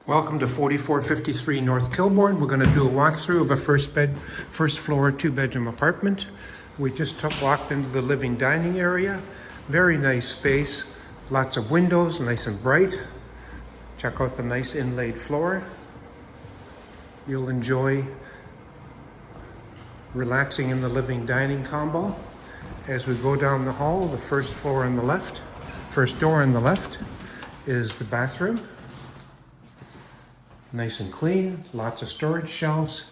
Welcome to 4453 North Kilbourn. We're going to do a walkthrough of a first floor, two-bedroom apartment. We just walked into the living dining area. Very nice space, lots of windows, nice and bright. Check out the nice inlaid floor. You'll enjoy relaxing in the living dining combo. As we go down the hall, the first door on the left is the bathroom. Nice and clean, lots of storage shelves,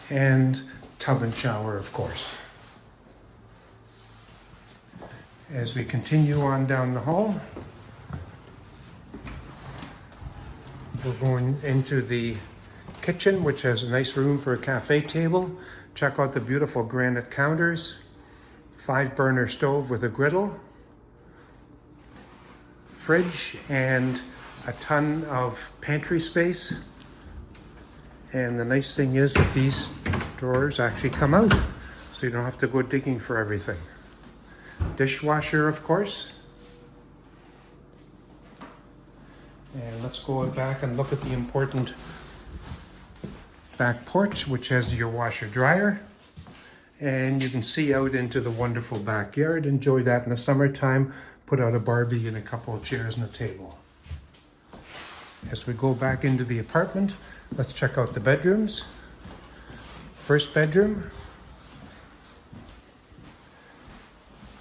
and tub and shower, of course. As we continue on down the hall, we're going into the kitchen, which has a nice room for a cafe table. Check out the beautiful granite counters, 5-burner stove with a griddle, fridge, and a ton of pantry space. And the nice thing is that these drawers actually come out, so you don't have to go digging for everything. Dishwasher, of course. And let's go back and look at the important back porch, which has your washer dryer. And you can see out into the wonderful backyard. Enjoy that in the summertime. Put out a Barbie and a couple of chairs and a table. As we go back into the apartment, let's check out the bedrooms. First bedroom,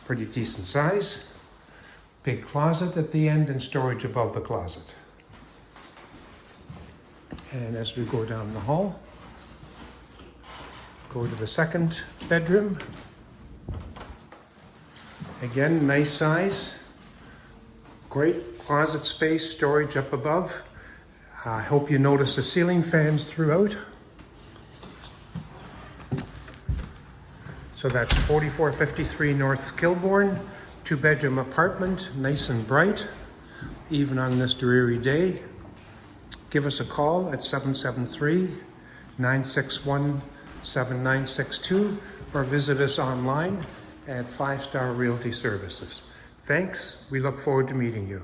pretty decent size. Big closet at the end and storage above the closet. And as we go down the hall, go to the second bedroom. Again, nice size. Great closet space, storage up above. I hope you notice the ceiling fans throughout. So that's 4453 North Kilbourn, two-bedroom apartment, nice and bright, even on this dreary day. Give us a call at 773-961-7962 or visit us online at 5 Star Realty Services. Thanks. We look forward to meeting you.